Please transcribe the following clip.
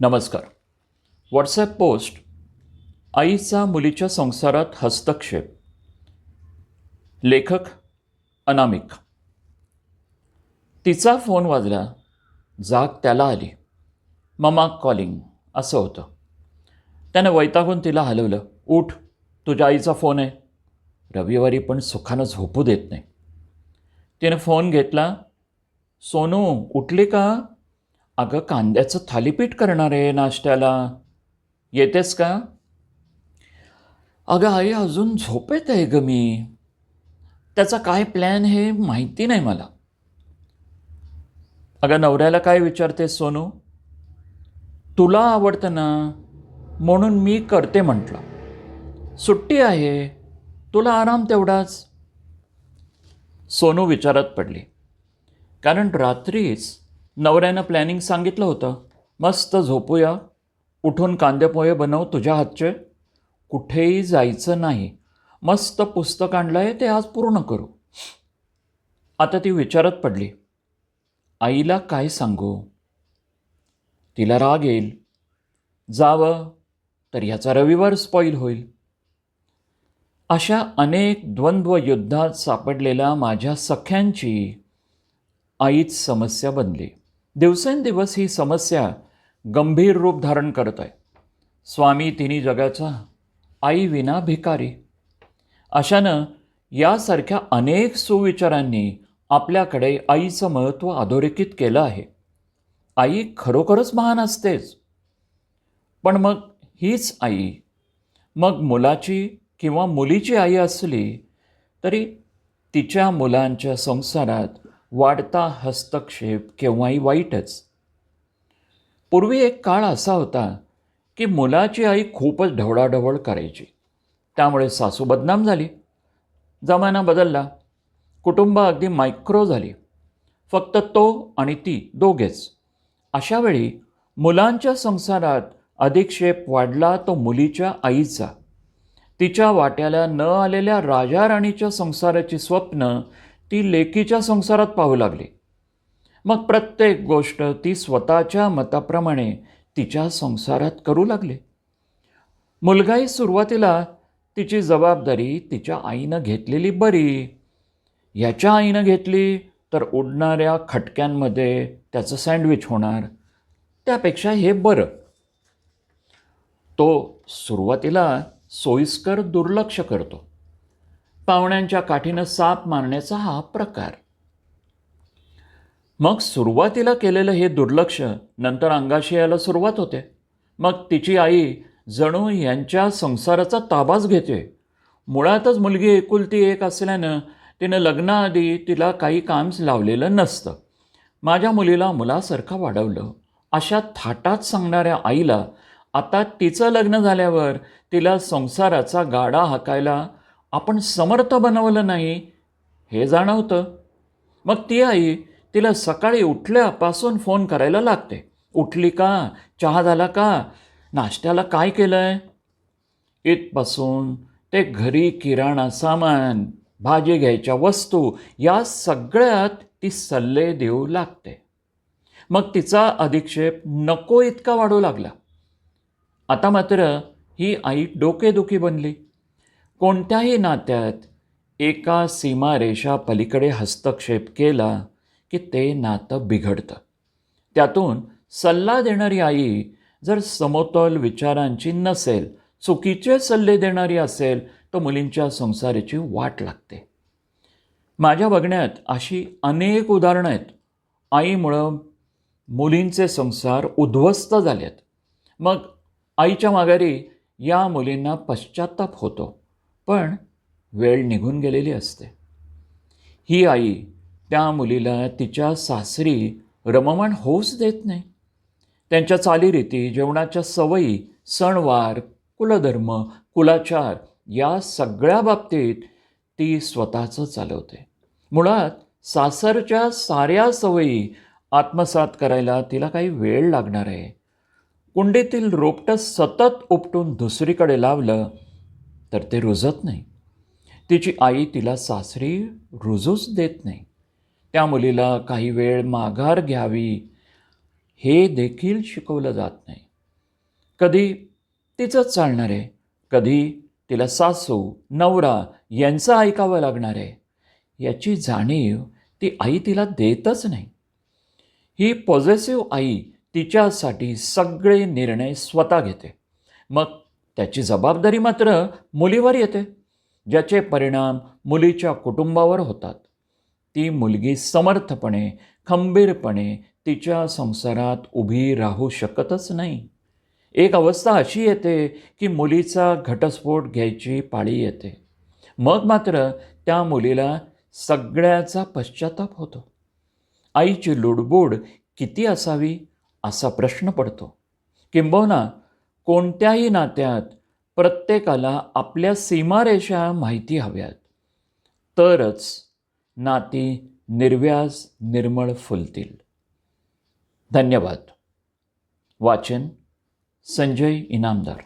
नमस्कार. WhatsApp post आईचा मुलीच्या संसारात हस्तक्षेप. लेखक अनामिक. तिचा फोन वाजला. जाग त्याला आली. ममा कॉलिंग असं होतं. त्यानं वैतागून तिला हलवलं. उठ, तुझ्या आईचा फोन आहे. रविवारी पण सुखानं झोपू देत नाही. तिनं फोन घेतला. सोनू उठली का? अगं कांद्याचं थालीपीठ करणार आहे नाश्त्याला, येतेस का? अगं आई अजून झोपेत आहे ग मी. त्याचा काय प्लॅन हे माहिती नाही मला. अगं नवऱ्याला काय विचारतेस सोनू? तुला आवडतं ना म्हणून मी करते म्हटलं. सुट्टी आहे, तुला आराम तेवढाच. सोनू विचारात पडली. कारण रात्रीच नवऱ्यानं प्लॅनिंग सांगितलं होतं. मस्त झोपूया, उठून कांदेपोहे बनव तुझ्या हातचे, कुठेही जायचं नाही, मस्त पुस्तक आणलं आहे ते आज पूर्ण करू. आता ती विचारात पडली. आईला काय सांगू? तिला राग येईल. जावं तर ह्याचा रविवार स्पॉईल होईल. अशा अनेक द्वंद्व युद्धात सापडलेल्या माझ्या सख्यांची आईच समस्या बनली. दिवसेंदिवस ही समस्या गंभीर रूप धारण करत आहे. स्वामी तिन्ही जगाचा, आई विना भिकारी. अशानं यासारख्या अनेक सुविचारांनी आपल्याकडे आईचं महत्त्व अधोरेखित केलं आहे. आई खरोखरच महान असतेच. पण मग हीच आई, मग मुलाची किंवा मुलीची आई असली तरी तिच्या मुलांच्या संसारात वाढता हस्तक्षेप केव्हाही वाईटच. पूर्वी एक काळ असा होता की मुलाची आई खूपच ढवळाढवळ करायची. त्यामुळे सासू बदनाम झाली. जमाना बदलला. कुटुंब अगदी मायक्रो झाली. फक्त तो आणि ती दोघेच. अशा वेळी मुलांच्या संसारात अधिक्षेप वाढला तो मुलीच्या आईचा. तिच्या वाट्याला न आलेल्या राजा राणीच्या संसाराची स्वप्न ती लेकीच्या संसारात पाहू लागली. मग प्रत्येक गोष्ट ती स्वतःच्या मताप्रमाणे तिच्या संसारात करू लागली. मुलगाही सुरुवातीला तिची जबाबदारी तिच्या आईनं घेतलेली बरी. ह्याच्या आईनं घेतली तर उडणाऱ्या खटक्यांमध्ये त्याचं सँडविच होणार, त्यापेक्षा हे बरं. तो सुरुवातीला सोयीस्कर दुर्लक्ष करतो. पाहुण्यांच्या काठीनं साप मारण्याचा हा प्रकार. मग सुरुवातीला केलेलं हे दुर्लक्ष नंतर अंगाशी यायला सुरुवात होते. मग तिची आई जणू यांच्या संसाराचा ताबाच घेते. मुळातच मुलगी एकुलती एक असल्यानं तिनं लग्नाआधी तिला काही कामच लावलेलं नसतं. माझ्या मुलीला मुलासारखं वाढवलं अशा थाटात सांगणाऱ्या आईला आता तिचं लग्न झाल्यावर तिला संसाराचा गाडा हाकायला आपण समर्थ बनवलं नाही हे जाणवतं. मग ती आई तिला सकाळी उठल्यापासून फोन करायला लागते. उठली का? चहा झाला का? नाश्त्याला काय केलं आहे? इथपासून ते घरी किराणा सामान, भाजी घ्यायच्या वस्तू, या सगळ्यात ती सल्ले देऊ लागते. मग तिचा अधिक्षेप नको इतका वाढू लागला. आता मात्र ही आई डोकेदुखी बनली. कोणत्याही नात्यात एका सीमारेषा पलीकडे हस्तक्षेप केला की ते नातं बिघडतं. त्यातून सल्ला देणारी आई जर समतोल विचारांची नसेल, चुकीचे सल्ले देणारी असेल, तर मुलींच्या संसाराची वाट लागते. माझ्या बघण्यात अशी अनेक उदाहरणं आहेत. आईमुळं मुलींचे संसार उद्ध्वस्त झालेत. मग आईच्या माघारी या मुलींना पश्चात्ताप होतो, पण वेळ निघून गेलेली असते. ही आई त्या मुलीला तिच्या सासरी रममाण होऊच देत नाही. त्यांच्या चालीरीती, जेवणाच्या सवयी, सणवार, कुलधर्म, कुलाचार या सगळ्या बाबतीत ती स्वतःचं चालवते. मुळात सासरच्या साऱ्या सवयी आत्मसात करायला तिला काही वेळ लागणार आहे. कुंडीतील रोपटं सतत उपटून दुसरीकडे लावलं तर ते रुजत नाही. तिची आई तिला सासरी रुजूच देत नाही. त्या मुलीला काही वेळ माघार घ्यावी हे देखील शिकवलं जात नाही. कधी तिचंच चालणार आहे, कधी तिला सासू नवरा यांचं ऐकावं लागणार आहे. याची जाणीव ती आई तिला देतच नाही. ही पॉझिटिव्ह आई तिच्यासाठी सगळे निर्णय स्वतः घेते. मग त्याची जबाबदारी मात्र मुलीवर येते, ज्याचे परिणाम मुलीच्या कुटुंबावर होतात. ती मुलगी समर्थपणे खंबीरपणे तिच्या संसारात उभी राहू शकतच नाही. एक अवस्था अशी येते की मुलीचा घटस्फोट घ्यायची पाळी येते. मग मात्र त्या मुलीला सगळ्याचा पश्चाताप होतो. आईची लुडबुड किती असावी असा प्रश्न पडतो. किंबहुना कोणत्याही नात्यात प्रत्येकाला आपल्या सीमारेषा माहिती हव्यात, तरच नाती निर्व्याज निर्मळ फुलतील. धन्यवाद. वाचन संजय इनामदार.